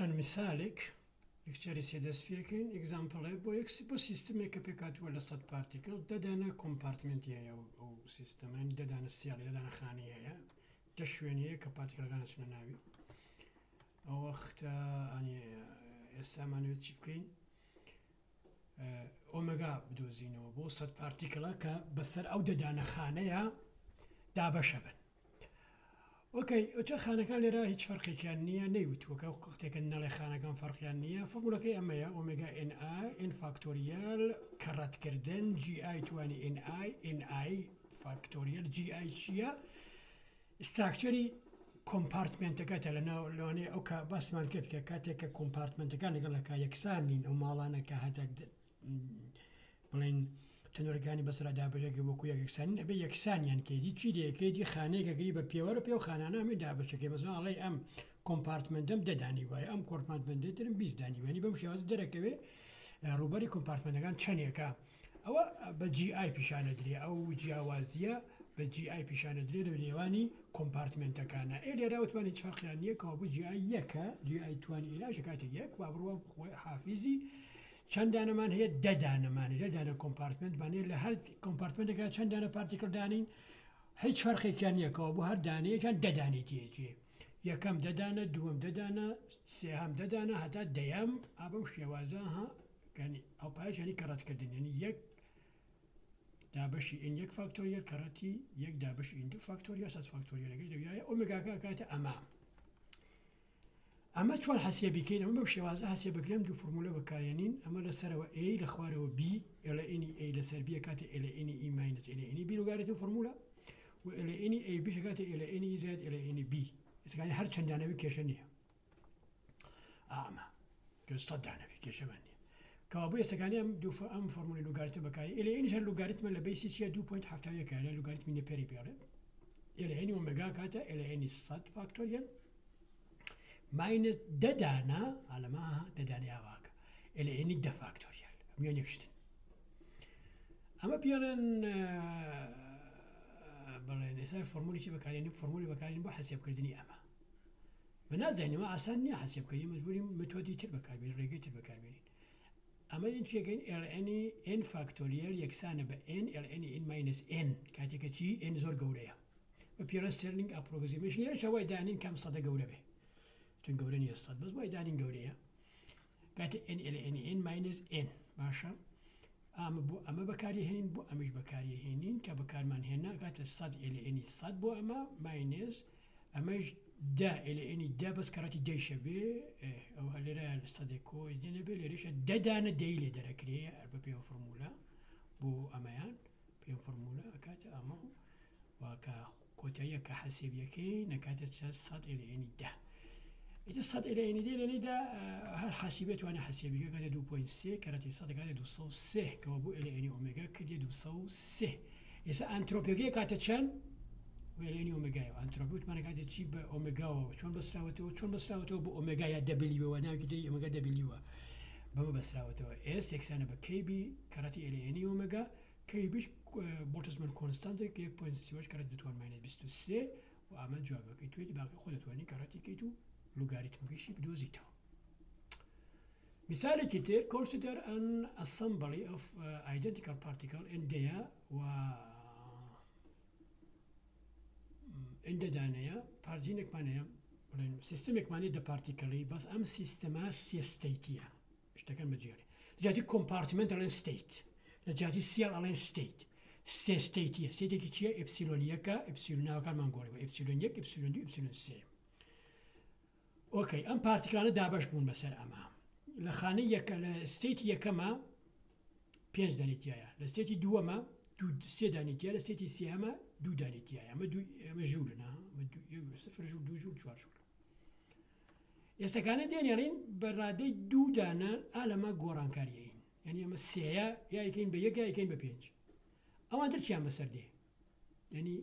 چەند میسالێک یەکجاری سێدەست پێکەین ئێگزامپڵێ بۆ سیستمێک کە پێکاتوە لە 100 پارتیکل دەدانە کۆمپارتمنتی هەیە ئەو سیستەمانی دەدانە سیاڵی دەدانە خانی هەیە دە شوێنەیە کە پارتیکلەکانە چنە ناوی ئەو وەختە ئێستامانوێت چی بکەین ئۆمەگا بدۆزینەوە بۆ 100 پارتیکڵە کە بەسەر ئەو دەدانە خانەیە دابەشە بن. ئۆکەی ئەوچە خانەکان لێرە هیچ فەرقێکیان نییە نەیوتوەکە وقتێکە نەڵێ خانەکان فەرقیان نییە فۆرمولەکەی ئەمەیە ئۆمێگا n فاکتۆریال کەڕەتکردن GI توانی NI فاکتۆریال GI چییە؟ ستراکچەری کۆمپارتمنتەکەتە لە لەوانەیە ئەو کە باسمان کرد کە کاتێک کە کۆمپارتمنتەکان لەگەڵەکە یەکسان نین ئەو ماڵانەکە هەتە بڵێن تەنۆرەکانی بەسرا دابەشەکە وەکو یەکسانین ئەبێ یەکسانیان کێدی چی دەیەکێدی خانەیەکەگەری بە پێوەرە پێ و خانانامی دابەشەکەی مەزان ئەڵێ ئەم کۆمپارتمنتم دەدانی وایە ئەم کۆمپارتمنتترم 20 دانیوانی بەم شێوازە دەرەکەوێ ڕوبەری کۆمپارتمنتەکان چەندێکە ئەوە بە GI پیشانە درێ ئەو جیاوازیە بە GI پیشانە درێ لە نێوانی کۆمپارتمنتەکانە لێرا وتوان هیچ فەرقیان نییە کەەوە بۆ GI یەکە GI توانی ئێلاژە کاتی یەک وا بڕوە خۆی حافیزی چەند دانەمان هەیە دەدانەمانە دەدانە کۆمپارتمنتمانەیە لە هەر کۆمپارتمنتەکە چەند دانە پارتیکل دانین هیچ فەرقێکیان یەکەوە بۆ هەر دانەیەکان دەدانێتیەکێ یەکەم دەدانە دووەم دەدانە سێهەم دەدانە هەتا دەیەم ئابم شێوازە ینی ئەو پایشانی کەڕەتکردن ینی یەک دابەشی ئین یەک فاکتۆریە کەڕەتی یەک دابەشی ئین دو فاکتۆریە سەد فاکتۆریەکەی دەویایە ئۆمێگاکە کاتە ئەمە چۆن حەسیە بیکەین ئەمە بەو شێوازە حەسیە بگرێن دوو فۆرمولە بەکارێنین ئەمە لەسەرەوە A لە خوارەوە B لەئینی A لەسەر B کاتە لەئینی E ماینەس لەئینی B لۆگاریتم فۆرمولە و لەئینی A B کاتە لەئینی E زائد لەئینی B ئێستاکانی هەر چەند دانەوی کێشە نییە ئەمە جۆستە دانەوی کێشەمان نییە کەوا بۆ ئێستاکانی ئەم فۆرمولی لۆگاریتم بەکاری لەئینیش هەر لۆگاریتمە لە بیسی چیە 2.7 کە لە لۆگاریتمی نەپێری پێڵێ لەئینی ئۆمێگا کاتە لەئینی 100 فاکتۆریال ماینس دەدانە ئالەما دەدانێ ئاواکە لەئینی دە فاکتۆریال میان یەکشتن ئەمە پیاڵێن بڵێن ئێستا فۆرمولیی بەکارێنین فۆرمولی بەکارێنین بۆ حەسێبکردنی ئەمە بە نازانینەوە ئاسان نییە حەسێبکردنی مەجبوریم متۆدی تر بەکاربێنین ڕێگەی تر بەکاربێنین ئەمە چیەکەین لەئینی n فاکتۆریال یەکسانە بە n لەئینی n ماینس n کاتێکە چی n زۆر گەورەیە بە پیاڵە ستێرلینگ ئاپرۆگزیمێشن لێرە شەوای دانین کام سەدە گەورە بێ چون گەورە نیە سەد بەس وای دانین گەورەیە کاتە n لەئینی n ماینس n باشە ئەمە بەکاری هێنین بۆ ئەمیش بەکاری هێنین کە بەکارمان هێنا کاتە 100 لەئینی 100 بۆ ئەمە ماینس ئەمەش دا لەئینی دا بەس کەڕەتی دەیشە بێ ئەو لێرە لە سەدێکۆ دێنە بێ لێرەشە دەدانە دەی لێ دەرەکرێ بە پێ فۆرمولە بۆ ئەمەیان پێ فۆرمولە ئەکاتە ئەمە واکە کۆتاییە کە حەسێبیەکەی نەکاتە 100 لەئینی دا ئیتر 100 لەئینی دێ لەنیدا هەر حەسیبێت توانێت حەسێبیکە کاتە 2.3 کەڕەتی 100 کاتە 203 کەەوە بۆ لەئینی ئۆمێگا کردێ 203 ئێستا ئەنترۆپیەکەی کاتە چەند لەئینی ئۆمێگایەوە ئەنترۆپی وتمانە کاتێ چی بە ئۆمێگاوە چۆن بەسراوەتەوە بۆ ئۆمێگا یا دەبلیوەوە ناوی تری ئۆمێگا دەبلیوە بەمە بەسراوەتەوە ئێس یەکسانە بە کەیبی کەڕەتی لەئینی ئۆمێگا کەیبیش بۆلتزمان کۆنستانتێک 1.3 کەڕەتی دەتوان ماینەس 23 و ئەمە جوابەکەی توێتی باقی خۆ دەتوانانی کەڕەتی کەیت و لۆگاریتمەکەیشی بدۆزیتەوە. مثالێکی تر consider an assembly of identical particle in دەیە و ئەندە دانەیە پارتینێکمانەیە بڵێن سیستمێکمانی دە پارتیکڵی بەس ئەم سیستەمە سێستەیتیە شتەکەن بەجێڕێ لە جاتی کۆمپارتمنت ئەڵێن ستیت لە جاتی سیال ئەڵێن ستیت سێستەیتیە سێتێکی چییە ئپسیلۆن یەکە ئپسیلۆن ناوەکانمان گۆڕیوە ئپسیلۆن یەک ئپسیلۆن دوو ئپسیلۆن سێ ئۆکەی ئەم پارتیکلانە دابەش بوون بەسەر ئەمە لە خانەی یەکە لە ستیتی یەکەمە 5 دانیتیایە لە ستێتی دووەمە سێ دانیتیە لە ستێتی سێهەمە 2 دانیتیایە ئەمە ژوورن سفر ژوور 2 ژوور 4 ژوور ئێستاکانە دێنێڕین بە ڕادەی 2 دانە ئالەمە گۆڕانکاریین یعنی ئەمە سێیە یا یەکەین بە یەک یا یەکەین بە 5 ئەوانتر چیان بەسەر دێ یعنی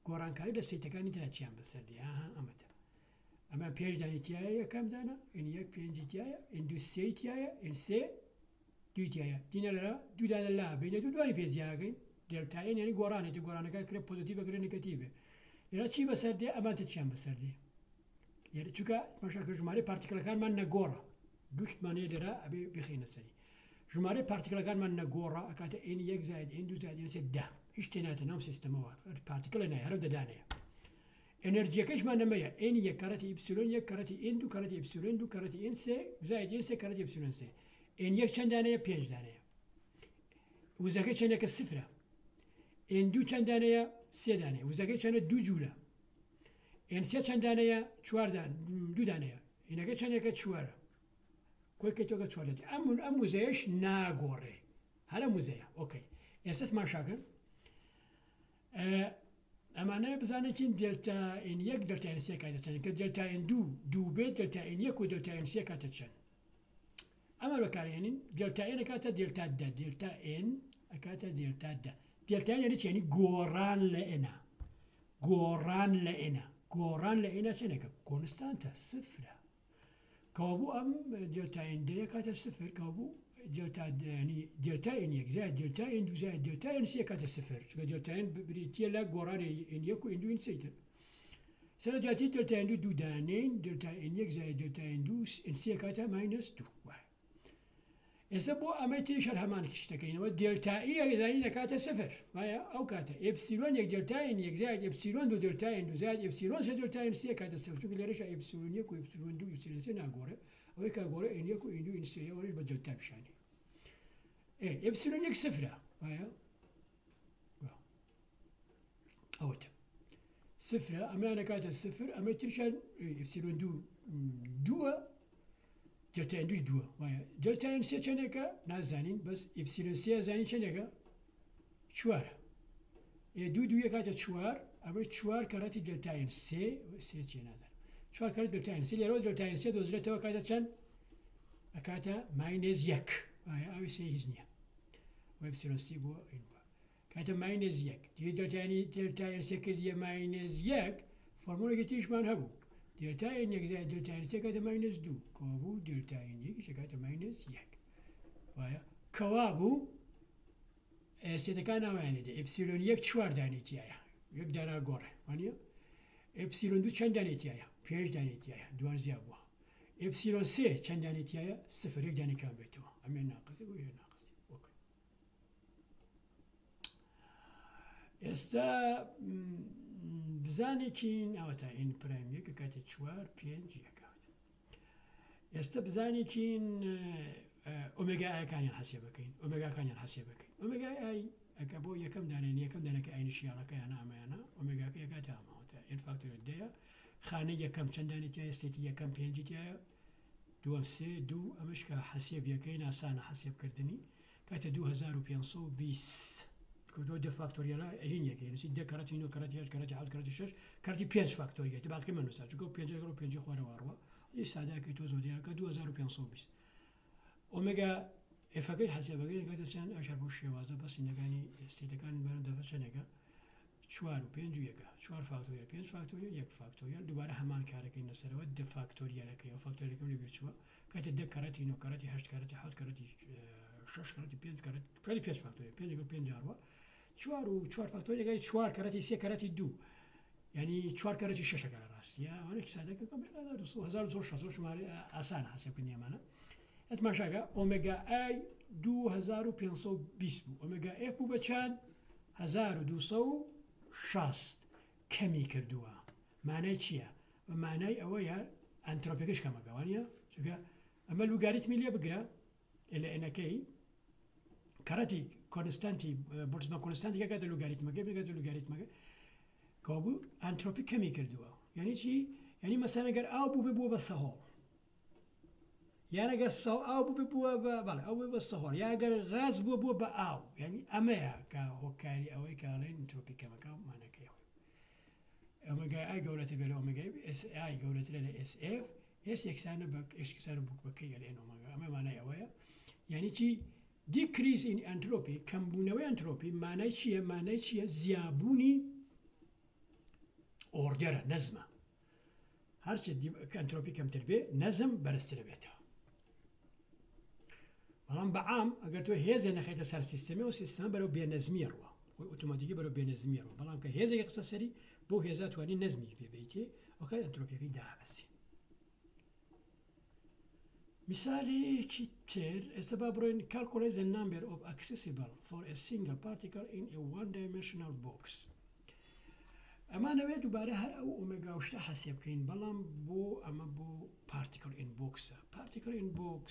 گۆڕانکاری لە سێتەکانی ترا چیان بەسەر دێ ئەمەتە ئەمە 5 دانیتیایە یەکەم دانە ئین یەک 5تیایە ئین دو سێتیایە ئین سێ دویتیایە دینە لەرە 2 دانە لا بینە 2 دوانی پێزیاگەین دلتاین یعنی گۆڕانێتی گۆڕانەکە کرێ پۆزیتیڤە کرێ نێگەتیڤە لێرە چی بەسەر دێ ئەمانتە چیان بەسەر دێ يعني چونکە مەشاکە ژمارە پارتیکلەکانمان نەگۆڕە دووشتمانەیە لێرە ئەبێ بخینە سەری ژمارە پارتیکلەکانمان نەگۆڕە ئەکاتە ئین یەک زائد ئین دوو زائد ئین سێ ده هیچ تێناتە ناو سیستەمەوە پارتیکلە نایە هەرە دەدانەیە ئەنەرجیەکەشمان نەمەیە ئین یەک کەرەتی ئیپسیلۆن یەک کەرەتی ئین دوو کەرەتی ئیپسیلۆن دوو کەرەتی ئین سێ زائد ئین سێ کەرەتی ئیپسیلۆن سێ ئین یەک چەند دانەیە 5 دانەیە وزەکەی چەندێکە سفرە ئین دوو چەند دانەیە 3 دانەیە وزەکەی چەندە 2 جوولە ئین سێ چەند دانەیە 4 2 دانەیە ئینەکە چەندێکە 4 کۆیکەیتەوە 4 دێت ئەم وزەیەش ناگۆڕێ هەرە وزەیە ئۆکەی ئێستا ماشاکەن ئەمانە بزانێکین دلتا ئین یەک دلتا ئین سێ کاتە چەند کە دلتا ئین دوو بێت دلتا ئین یەک و دلتا ئین سێ کاتە چەند ئەمە بەکارهێنین دلتا ئین ئەکاتە دلتا د دلتا ئین ئەکاتە دلتا د دلتا یعنی چی یعنی گۆڕان لە ئێنە گۆڕان لە ئێنە گۆڕان لە ئێنە چێنێکە کۆنستانتە سفرە کەوابوو ئەم دلتا ئین دەیە کاتە سفر کەوابوو دلتا ینی دلتا ئین یەک زائد دلتا ئین دوو زائد دلتا ئین سێ کاتە سفر چونکە دلتا ئین بریتیە لە گۆڕانی ئین یەک و ئین دوو ئین سێتر سەرنجاتی دلتا ئین دوو دانەین دلتا ئین یەک زائد دلتا ئین دوو ئین سێ کاتە ماینەس دوو ئێستا بۆ ئەمەی تریش هەر هەمان شتەکەینەوە دلتایی ئەگەدانی لەکاتە سفر وایە ئەو کاتە ئێپسیلۆن یەک دلتاین یەک زائد ئێپسیلۆن دوو دلتاین دوو زائد ئێپسیلۆن سێ دلتاین سێ کاتە سفر چونکە لێرەش ئێپسیلۆن یەک و ئێپسیلۆن دوو ئێپسیلۆن سێ ناگۆڕێ ئەوەی کە گۆڕێ ئین یەک و ئین دوو ئین سێ ئەوەش بە دلتا پیشانی ئێپسیلۆن یەک سفرە وایە ئەوەتە سفرە ئەمەیان لەکاتە سفر ئەمەی تریشان ئێپسیلۆن دووە دلتا ئین دووش دووە وایە دلتا ئین سێ چەندێکە نازانین بەس ئیپسیلۆن سێ زانین چەندێکە 4 دوو دوویە کاتە 4 ئەمە 4 کەرەتی دلتا ئین سێ چی نازانم 4 کەرەتی دلتا ئین سێ لێرەوە دلتا ئین سێ دۆزرێتەوە کاتە چەند ئەکاتە ماینەز 1 وایە ئەوی سێ هیچ نییە ئیپسیلۆن سی بۆ ئین بووە کاتە ماینەز 1 دیگە دلتا ئین سێ کردیە ماینەز 1 فۆرمۆلێکی تریشمان هەبوو دلتا ئین یەک زائد دلتا ئین سێ کاتە ماینەس 2 کەوابوو دلتا ئین یەکیش کاتە ماینەس 1 وایە کەوابوو سێتەکان ناوایانێتە ئێپسیلۆن یەک 4 دانێتیایە یەک دانا گۆڕێ وانە ئێپسیلۆن دوو چەند دانێتیایە 5 دانێتیایە دوان زیاد بووە ئێپسیلۆن سێ چەند دانێتیایە سفر یەک دانێکان بێتەوە ئەمێ ناقصی بۆ یە ناقصی ئۆکەی ئێستا بزانێکین ئەوەتە ئین پرایم یەکە کاتە 4 5 یەکاوت ئێستا بزانێکین ئۆمێگا ئایەکانیان حەسێ بکەین ئۆمێگاکانیان حەسێ بکەین ئۆمێگای ئای ئەکە بۆ یەکەم دانێن یەکەم دانەکە ئاینیشیاڵەکە یانە ئەمەیانە ئۆمێگاکە یەکاتە ئەماوەتە ئین فاکتۆر دەیە خانەی یەکەم چەندانێتیایە ستێتی یەکەم پێنجیتیایە دووەم سێ دوو ئەمەش کە حەسێب یەکەین ئاسانە حەسێبکردنی کاتە 2520 کۆدۆ دە فاکتۆریەلە هین یەکەی نووسی دە کەرەتی نۆ کەرەتی هەشت کەرەتی حەوت کەرەتی شەش کەرەتی 5 فاکتۆریەتی باقی من نووسا چونکە 5 لەگەڵ 5 خوارە واڕوە هیچ ساداکەی تۆ زۆر دیارەکە 2520 ئۆمێگا ئفەکەی حەسێبەکەی کاتە چەند ئەشار بۆ شێوازە بەسینەکانی ستێتەکان بەرەن دەفە چەندێکە 4 و 5 و 4 فاکتۆریەل 5 فاکتۆریەل 1 فاکتۆریەل دووبارە هەمان کارەکەی نەسەرەوە دە فاکتۆریەلەکەی ئەو فاکتۆریەکەم لە بیر چووە کاتە دە کەرەتی نۆ کەرەتی هەشت کەرەتی حەوت کەرەتی شەش کەرەتی 5 کەرەتی 5 فاکتۆریەل 5 لەگەڵ 5 جاڕوە 4 و 4 فاکتۆریەکەی 4 کەرەتی 3 کەرەتی 2 یعنی 4 کەرەتی 6 کەرە ڕاستیە ئەوەی سادەکە کەم 1400 ژمارە ئاسانە حەسێبکردنی ئەمانە ئەتماشاکە ئۆمێگا ئای 2520 بوو ئۆمێگا ئف بوو بە چەند 1260 کەمی کردووە مانای چییە؟ مانای ئەوەیە ئەنترۆپیەکەش کەمەکەوانە چونکە ئەمە لوگاریتمی لێ بگرە لە ئێنەکەی کەرەتی کۆنستانتی بۆرزمە کۆنستانتی کاتە لوگاریتمەکە بگاتە لوگاریتمەکە کەوابوو ئەنترۆپی کەمی کردووە یعنی چی؟ یعنی مەسەڵەن ئەگەر ئاو بوو بە سەهۆڵ یان ئەگەر ئاو بووە بەڵێ ئەو بە سەهۆڵ یا ئەگەر غاز بووە بە ئاو یعنی ئەمەیە کە هۆکاری ئەوەی کاڵێن ئەنترۆپی کەمەکە مانەکەی ئۆمێگای ئای گەورەتر بێت لە ئۆمێگای ئای گەورەترە لە SF S یەکسانە بە یەکسانە بووکبەکەی لە ئۆمێگا ئەمە مانای ئەوەیە یعنی چی؟ دیکریز ئین ئەنترۆپی کەمبوونەوەی ئەنترۆپی مانای چییە؟ مانای چییە؟ زیابوونی ئۆردەرە نەزمە هەرچی ئەنترۆپی کەمتر بێ نەزم بەرزترە بێتەوە بەڵام بەعام ئەگەر تۆ هێزە نەخێتە سەر سیستەمی و سیستەمە بەرەو بێنەزمیە ڕوە ئۆتۆماتیکی بەرەو بێنەزمیە ڕوە بەڵام کە هێزێکی قسە سەری بۆ هێزا توانی نەزمی پێ بیتێ وەکە ئەنترۆپیەکەی دابەسی مثالێکی تر ئێستا با بڕۆین calculate the number of accessible for a single particle in a one-dimensional box. ئەمانەوێت دووبارە هەر ئەو ئۆمێگا شتە حەسێب بکەین بەڵام بۆ ئەمە بۆ particle in box. particle in box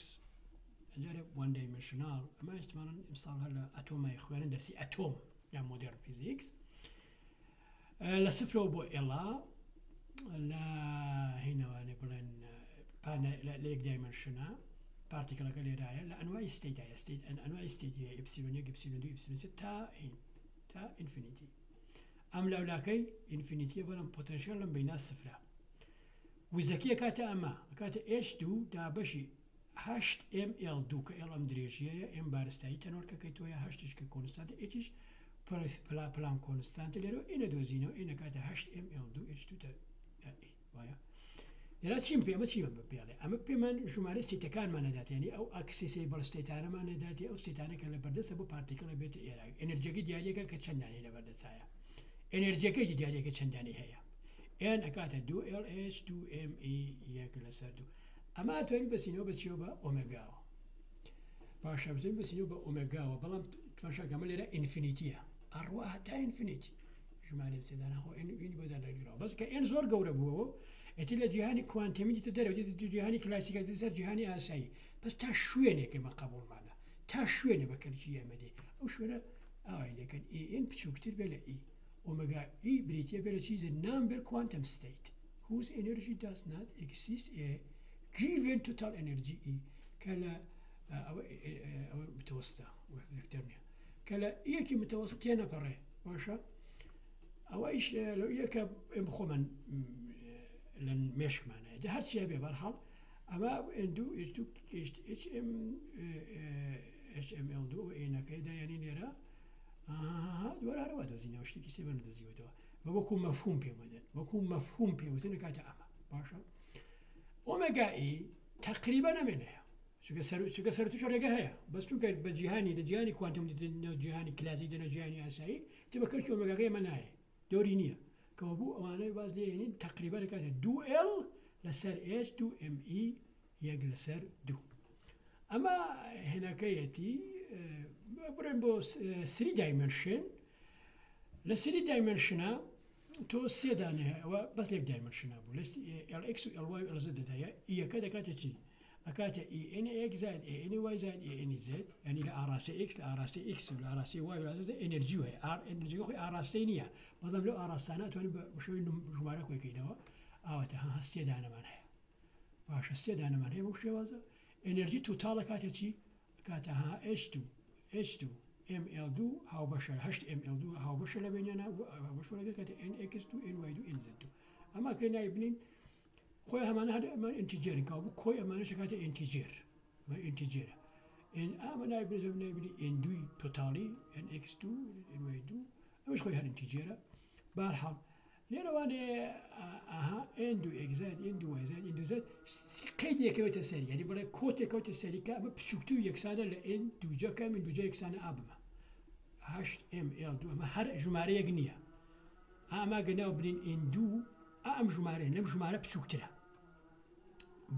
ئەجارێ one dimensional ئەمە احتمالاً ئیمساڵ هەر لە ئەتۆمای خوێنن دەرسی ئەتۆم یا مۆدرن فیزیکس لە سفرەوە بۆ ئێڵا لە هینەوانێ بڵێن لە یەک دایمەنشنە پارتیکلەکە لێرایە لە ئەنواعی ستیتایە ئەنواعی ستیتی ئپسیلۆن یەک ئپسیلۆن دوو ئپسیلۆن سێ تا ئینفینیتی ئەم لەولاکەی ئینفینیتیە بەڵام پۆتەنشیال لەم بەینا سفرە وزەکیە کاتە ئەمە کاتە H2 دابەشی 8mL2 کە L ئەم درێژیەیە M بارستایی تەنۆرکەکەی تۆیە 8 کە کۆنستانتە Hش پلان کۆنستانتە لێرە ئینە دۆزینەوە ئینە کاتە 8mL2 H2 وایە لێرا چیم پێ ئەمە چیمە بپێڵێ ئەمە پێمان ژمارە ستیتەکانمانەدات یعنی ئەو ئاکسیسی بەڵستیتانەمانەداتی ئەو ستیتانەکە لە بەردەستە بۆ پارتیکڵە بێتە ئێرە ئەنرژیەکەی دیارەکە کە چەندانی لە بەردەستایە ئەنرژیەکەی دیارەکە چەندانی هەیە n ئەکاتە 2LH 2me یەک لەسەر دوو ئەمە توانین بەسینەوە بەچیەوە بە ئۆمێگاوە باشە بزین بەسینەوە بە ئۆمێگاوە بەڵام توانشاکەمە لێرە ئینفینیتیە ئەڕوا هەتا ئینفینیتی ژمارە سێدانەخۆ ئینی بۆ دانەگیرەوە بەس کە n زۆر گەورە بووەوە ئەتی لە جیهانی کوانتەمی دیتە دەرەوە جیهانی کلاسیکە سەر جیهانی ئاسایی بەس تا شوێنێکە مە قبوڵمانە تا شوێنە بەکەرجی ئەمەدێ ئەو شوێنە ئاوای لەکەن ئین بچووکتر بێ لە ئی omega E بریتیە بێ لە چیزە number quantum state whose energy does not exist a given total energy E کە لە ئەوە متوسطە وەکتەر نیە کە لە یەکی متوسط تێنەپەڕێ باشە ئەوەیش لە یەکە بخۆمان لە مێشکمانە جا هەرچیە بێ بەرحاڵ ئەمە HML2 ئێنەکەی دایانی لێرە دووارەوە دۆزینەوە شتێکی سێ بەنەدۆزیوەتەوە بە وەکو مەفهوم پێوەدەن وەکو مەفهوم پێوتن کاتە ئەمە باشە ئۆمێگا ئی تقریبا نامێنەیە چونکە سەرتوش ڕێگە هەیە بەس چونکە بە جیهانی لە جیهانی کوانتم دێنە جیهانی کلاسیک دێنە جیهانی ئاسایی تێ بەکەرکی ئۆمێگاکەی ئەمە نایە دۆری نییە کەەوە بوو ئەوانەی باز لێنین تقریبا کاتە 2L لەسەر H 2ME یەک لەسەر دوو ئەمە هێنەکەیەتی بڕێن بۆ 3 دایمەنشن لە 3 دایمەنشنە تۆ سێ دانە ئەوە بەس لێک دایمەنشنە بوو لە LX و LY و LZ دەدایە ئیەکە دەکاتە چی ئەکاتە ENX زائد ENY زائد ENZ ینی لە ئاڕاستی X لە ئاڕاستی X و لە ئاڕاستی Y و لە ئەنرژی هەیە ئەنرژی خۆی ئاڕاستی نییە بەڵام لەو ئاڕاستانە توانین بە شێوەی ژمارە خۆیکەینەوە ئاوەتە سێ دانەمان هەیە باشە سێ دانەمان هەیە بۆ شێوازە ئەنرژی توتاڵە کاتە چی کاتە H2 ML2 هاوبەشە 8mL2 هاوبەشە لە بینیانە هاوبەشەکە کاتە NX2 NY2 NZ2 ئەمە کرێ نای بنین خۆی هەمانە هەر ئەمە ئینتیجێرن کاو بوو کۆی ئەمانەش کاتە ئینتیجێر ئەمە ئینتیجێرە ئەمە نایبێت نایبینی N2 تۆتاڵی NX2 NY2 ئەمەش خۆی هەر ئینتیجێرە بەرحاڵ لێرەوانێ N2X زائد N2Y زائد N2Z قەیدێکەوەتە سەری یعنی بڵێ کۆتێکەوتە سەری کە ئەمە بچووکتر و یەکسانە لە N2J من دوجا یەکسانە ئابمە 8mL2 ئەمە هەر ژمارەیەک نییە ئەمە گەناو برین N2 ئەم ژمارەیە لەم ژمارە بچووکترە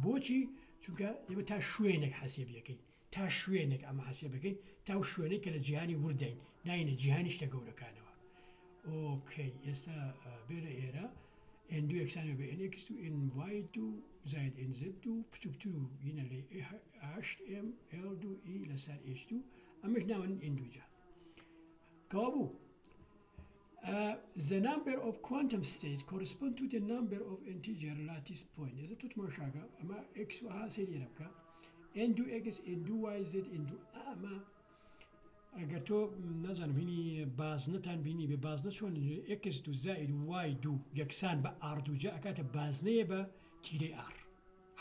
بۆچی چونکە ئێمە تا شوێنێک حەسێبیەکەین تا شوێنێک ئەمە حەسێبەکەین تا شوێنێک کە لە جیهانی وردەین ناینە جیهانی شتە گەورەکانەوە ئۆکەی ئێستا بێرە ئێرە N2 یەکسانە بە NX2 NY2 زائد NZ2 بچووکتر و یینە لێ 8mL2E لەسەر H2 ئەمەش ناوەن N2جا کەوا بوو the number of quantum states correspond to the number of integer lattice point ئێستا توتماشاکە ئەمە X و ها سێری لێرە بکە N2X N2YZ N2 ئەمە ئەگەر تۆ نەزانم هینی بازنەتان بینی بێ بازنە چۆن X2 زائد Y2 یەکسان بە R2جا ئەکاتە بازنەیە بە تیرەی R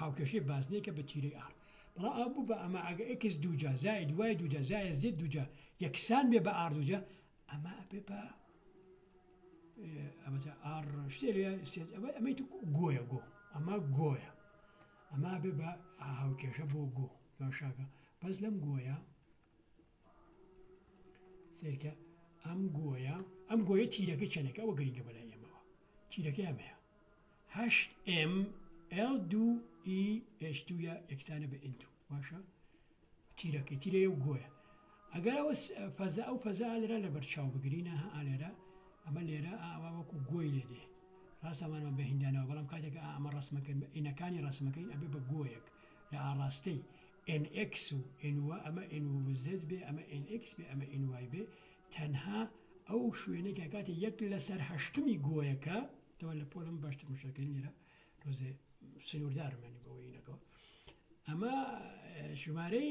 هاوکێشەی بازنەیەکە بە تیرەی R بەڵام ئەو بوو بە ئەمە ئەگە X2جا زائد Y2جا زائد Z2جا یەکسان بێ بە R2جا ئەمە بێ بە ئەمەتە R شتێرە ئەمەی تو گۆیە گۆ ئەمە گۆیە ئەمە بێ بە هاوکێشە بۆ گۆ باشاکە بەس لەم گۆیە سێرکە ئەم گۆیە تیرەکە چەنێکە ئەوە گەریگە بەلای ئێمەوە تیرەکە ئەمەیە 8mL2E H2 یەکسانە بە N2 باشە تیرەکەی تیرە و گۆیە ئەگەر ئەوە فەزا ئەو فەزا لێرە لە بەرچاو بگرینە ئالێرە ئەمە لێرە ئاوا وەکو گۆی لێ دێ ڕاستەمانەوە بە هیندانەوە بەڵام کاتێک ئەمە ڕسمەکەن ئینەکانی ڕسمەکەین ئەبێ بە گۆیەک لە ئاڕاستەی NX و NY ئەمە NZ بێ ئەمە NX بێ ئەمە NY بێ تەنها ئەو شوێنێکە کاتی یەک لەسەر هەشتمی گۆیەکە تەوە لە پۆلم باشتر مشەکەین لێرە ڕۆزێ سنووردارمانی بەوەی نەکەەوە ئەمە ژمارەی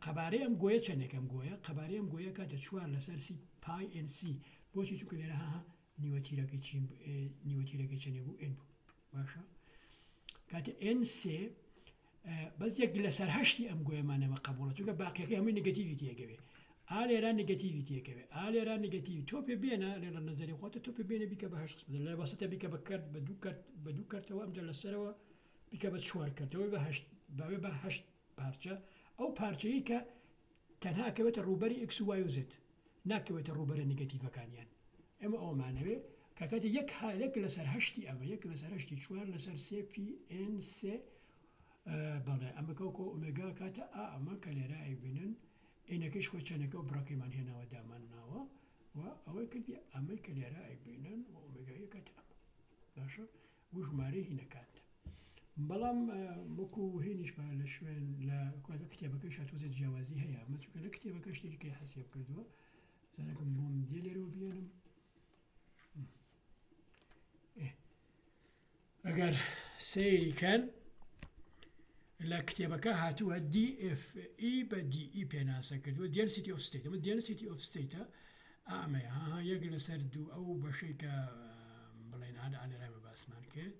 قەبارەی ئەم گۆیە چەندێکم گۆیە قەبارەی ئەم گۆیە کاتە چوار لەسەر سی پای NC بۆچی چونکە لێرە ها نیوەتیرەکەی چین نیوەتیرەکەی چەندێ بوو N بوو باشە کاتە NC بەس یەک لەسەر هەشتی ئەم گۆیەمانەوە قبوڵە چونکە باقیەکەی هەمووی نگەتیڤیتیەکەوێ ئالێرا نگەتیڤیتیەکەوێ ئالێرا نگەتیڤ تۆ پێ بێنە لێرە نەزەری خۆتە تۆ پێ بێنە بیکە بە هەشت قسمت لە وەسەتە بیکە بە کارت بە دوو کارتەوە ئەمجا لەسەرەوە بیکە بە چوار کارتەوەی بە هەشت باوێ بە هەشت پارچە ئەو پارچەیە کە تەنها کەوێتە ڕوبەری X و Y و Z ناکەوێتە ڕوبەرە نگەتیڤەکانیان ئێمە ئەومانەوێ کاکاتی یەک لەسەر هەشتی ئەمە یەک لەسەر هەشتی چوار لەسەر سێ پی NC بەڵێ ئەمە کەوکۆ ئۆمێگا کاتە ئەمە کە لێرە ئەیبینن عینەکەش خۆ چەندەکە و بڕۆکەیمان هێناوە دامان ناوە و ئەوەی کردی ئەمەی کە لێرە ئەیبینن و ئۆمێگایی کات ئەمە باشە و ژمارەی هینەکانتە بەڵام وەکو هێنیش لە شوێن لە کتێبەکەی شاتوزێت جیاوازی هەیە ئەمە چونکە لە کتێبەکە شتێکی کە حەسێب کردووە زانەکەم بۆم دێ لێرەوە بێنم ئەگەر سەیریکەن لە کتێبەکە هاتووە DFE بە DE پێناسە کردووە density of state ئەمە density of state ئامەیە ها یەک لەسەر دوو ئەو بەشەی کە بڵێن ئالێرای بە باسمان کرد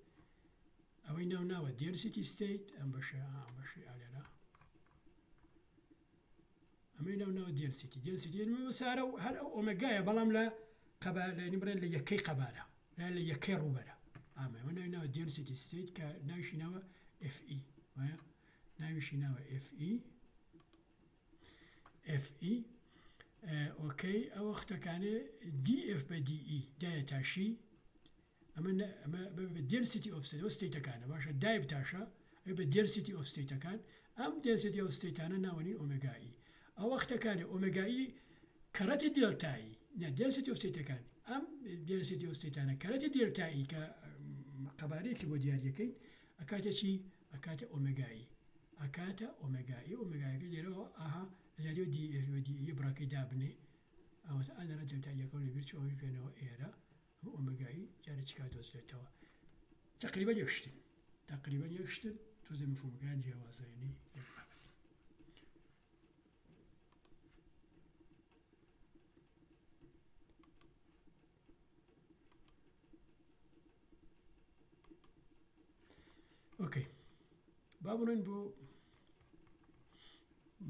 ئەوەی ناوە density state ئەم بەشەی ئالێرا ئەمەی ناوە density سارە و هەر ئەو ئۆمێگایە بەڵام لە قەبارەی بڵێن لە یەکەی قەبارە لە یەکەی ڕوبەرە ئامەوە ناوە density state کە ناویشی ناوە FE ناویشی ناوە FE ئۆکەی ئەو وەختەکانێ DF بە DE دایە تاشی ئەمە density of state ستیتەکانە باشە دای بتاشە بە density of ستیتەکان ئەم density of ستیتانە ناوەنین ئۆمێگایی ئەو وەختەکانێ ئۆمێگایی کەرەتی دێلتایی density of ستیتەکان ئەم density of ستیتانە کەرەتی دێلتایی کە قەبارەیەکی بۆ دیاریەکەین ئەکاتە چی ئەکاتە ئۆمێگایی ئۆمێگایەکە لێرەوە ئاها لەجادی و DF بە DE بڕاکەی دابنێ ئەوەتە ئەنەرە دێلتاییەکە و لەبیر چۆوی پێنەوە ئێرە ئۆمێگایی جارە چی کاتۆزرێتەوە تقریبا یەکشتن تۆزە مفهومەکان جیاوازێنی ئۆکەی با بڕۆین بۆ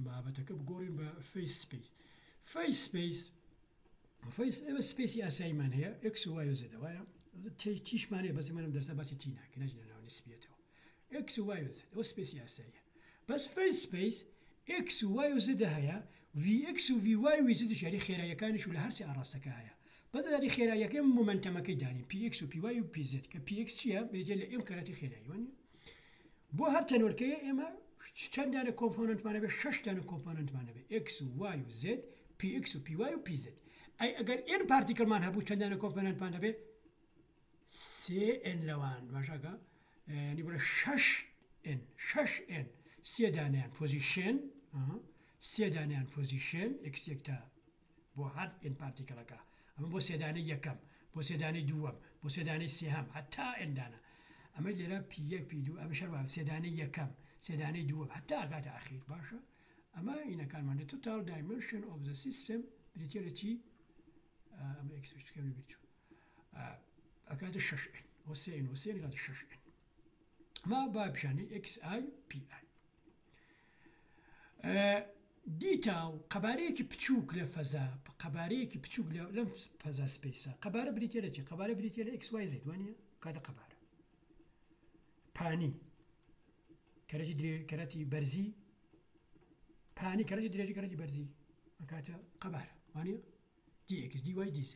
بابەتەکە بگۆڕین بە فەیس سپیس ئێمە سپیسی ئاساییمان هەیە X و Y و Z وایە تیشمانەیە بەزیمانم دەرسە باسی تی ناکە نەژنە ناو نسبیەتەوە X و Y و Z ئەوە سپیسی ئاساییە بەس فەیس سپیس X و Y و Z هەیە VX و VY و Z یاری خێراییەکانیش و لە هەرسی ئاڕاستەکە هەیە بەدەداری خێراییەکەی مومنتەمەکەی دانین PX و PY و PZ کە PX چییە بێجێ لە ئێم کەرەتی خێراییوانی بۆ هەر تەنۆرکەیە ئێمە چەندانە کۆمپۆننتمانە بێ 6 دانە کۆمپۆننتمانە بێ X و Y و Z PX و PY و PZ ئەی ئەگەر ئێن پارتیکلمان هەبوو چەندانە کۆمپۆننتمان دەبێ 3N لەوان باشەکە ینی بڵێ 6N 3 دانیان پۆزیشن 3 دانیان پۆزیشن X یەکتا بۆ هەر ئێن پارتیکلەکە ئەمە بۆ سێدانەی یەکەم بۆ سێدانەی دووەم بۆ سێدانەی سێهەم هەتا N دانە ئەمە لێرە P1 P2 ئەمە شەروە سێدانەی یەکەم سێدانەی دووەم هەتا ئاگاتە ئاخیر باشە ئەمە ئینەکانمانە total dimension of the system بریتە لە چی ئەمە ئەکسکەم بچوو ئەکاتە 6N و 3N و 3N کاتە 6N ما با پیشانی XI PI دیتاو قەبارەیەکی بچووک لە فەزا قەبارەیەکی بچووک لەم فەزا سپیسە قەبارە بریتە لە چی قەبارە بریتە لە XY Z وانە کاتە قەبارە پانی کەرەتی بەرزی پانی کەرەتی درێژی کەرەتی بەرزی ئەکاتە قەبارە وانە DX DY DZ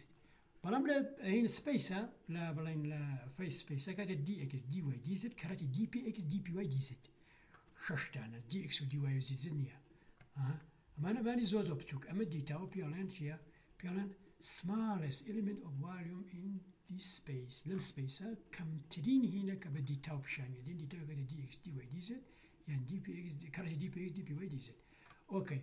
بەڵام لە هین سپیسە لە بڵین لە فەیس سپیسە کاتە DX DY DZ کەرەتی DPX DPY DZ شەشتانە دی ئکس و دیوای زیزر نییە ئەمانەمانی زۆ زۆ بچووک ئەمە دیتاوە پیاڵیان چییە پیاڵان smallest element of volume in this space لەم سپیسە کەمترین هینە کە بە دیتاو پیشانیە دێن دیتاوەکە دی ئکس دیوای دیزت یان کارتی دی پی ئکس دی پی وای دیزت ئۆکەی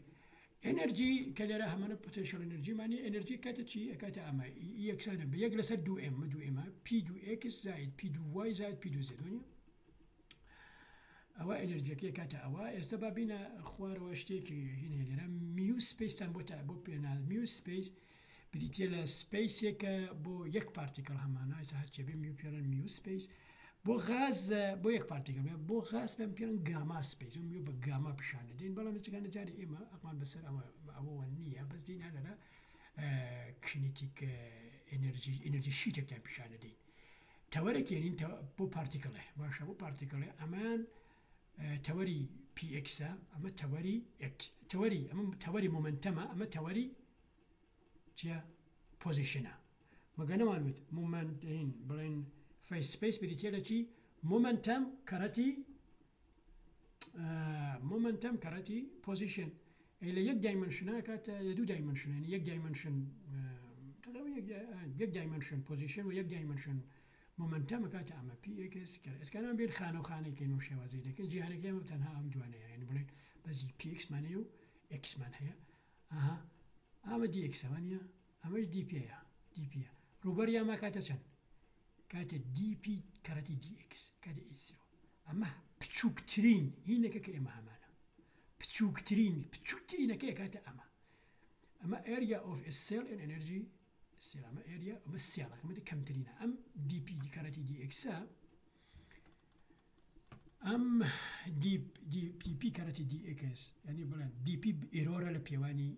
ئەنەرژی کە لێرە هەمانە پۆتێنشیەڵ ئەنەرژیمانی ئەنەرژی کاتە چی ئەکاتە ئەمە یەکسانە بە یەک لەسەر 2m 2m پی 2x زائد پی 2y زائد پی 2z وانە ئەوە ئەنەرژیەکەی کاتە ئەوە ئێستا بابینە خوارەوە شتێکی هینە لێرە میو سپیستان بۆ پێناز میو سپیس بریتە لە سپیسێکە بۆ یەک پارتیکل هەمانە ئێستا هەرچێ بێ میو پێڵەن میو سپیس بۆ غاز بۆ یەک پارتیکل بۆ غاز پێم پێڵەن گاما سپیس میو بە گاما پیشانە دێن بەڵام چگانە جاری ئێمە ئەمان بەسەر ئەوە نییە بەس دێن لەرە کینێتیک ئەنەرژی شیتێکتان پیشانە دێن تەوەرەکێنین بۆ پارتیکڵێ باشە بۆ پارتیکڵێ ئەمان تەوەری PXە ئەمە تەوەری ئەمە تەوەری مومنتەمە ئەمە تەوەری چیە پۆزیشنە مەگە نەمانوێت مومنتین بڵێن فیس سپیس بریتە لە چی مومنتەم کەڕەتی پۆزیشن لە یەک دایمەنشنە کاتە لە دوو دایمەنشنێن یەک دایمەنشن یەک دایمەنشن پۆزیشن و یەک دایمەنشن مومنتەمە کاتە ئەمە PX ئەسکانان بێت خانە و خانێکین و شێوازی دەکەن جیهانێکی ئەمە تەنها ئەم دوانەیە یعنی بڵێن بەزی PXمانەیە و Xمان هەیە ئەمە DXەوانە ئەمەش DPەیە DPە ڕوبەری ئەمە کاتە چەند کاتە DP کەڕەتی DX کاتە H0 ئەمە بچووکترین هینەکە کە ئێمە هەمانە بچووکترینەکەی کاتە ئەمە area of a cell and energy ئەمە area ئەمە سێڵەکەمەتی کەمترینە ئەم DP کەڕەتی DXە ئەم DP کەڕەتی DX ینی بڵێن DP ئێرۆرە لە پێوانی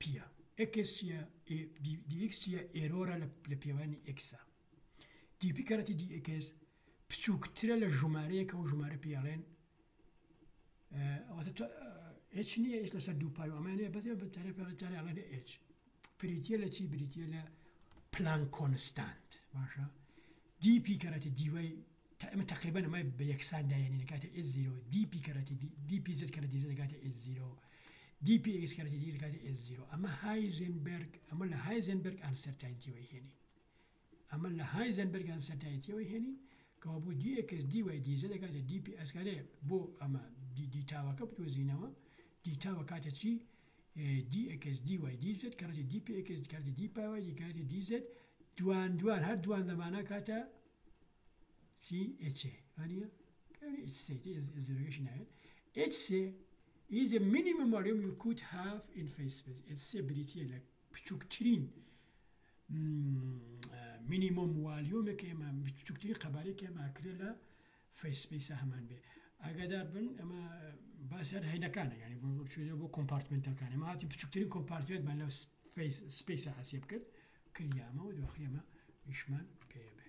پیە DX چیە ئێرۆرە لە پێوانی Xە DP کەڕەتی DX بچووکترە لە ژمارەیەکە و ژمارە پێڵێن H نییە H لەسەر دوو پای و ئەمانەیە بەزێ بە تەرەفێڵێتانێڵێنە H بریتە لە چی بریتە لە پلان کۆنستانت باشە DP کەڕەتی دیوای ئەمە تقریبا ئەمە بە یەکساندایەنی نکاتە H0 DP کەڕەتی DP زد کەڕەتی زد دەکاتە H0 DPX کەڕەتی دی دەکاتە H0 ئەمە هایزنبەرگ ئەمە لە هایزنبەرگ ئانسەرتایتیەوەی هێنی ئەمە لە هایزنبەرگ ئانسەرتایتیەوەی هێنی کەوا بۆ DX دیوای دیزە دەکاتە DP ئەسکارێ بۆ ئەمە دیتاوەکە بدۆزینەوە دیتاوە کاتە چی DX دیوای دیزت کەڕەتی DPX کەڕەتی دیپاوای دیکاتی دیزت دوان هەر دوان دەمانە کاتە چی H وانە H0 ناوێت H is a minimum volume you could have in phase space H بریتە لە بچووکترین مینیمۆم والیۆمێک ئێمە بچووکترین قەبارێک ئێمەکرێ لە فیس سپیسە هەمان بێ ئاگادار بن ئەمە باسیار هەینەکانە ینی بۆ کۆمپارتمنتەکان ئەمە هاتی بچووکترین کۆمپارتمنت بە لە فیس سپیسە حەسێب کرد کردیامەوە دۆخی ئەمە ویشمان پێ بێ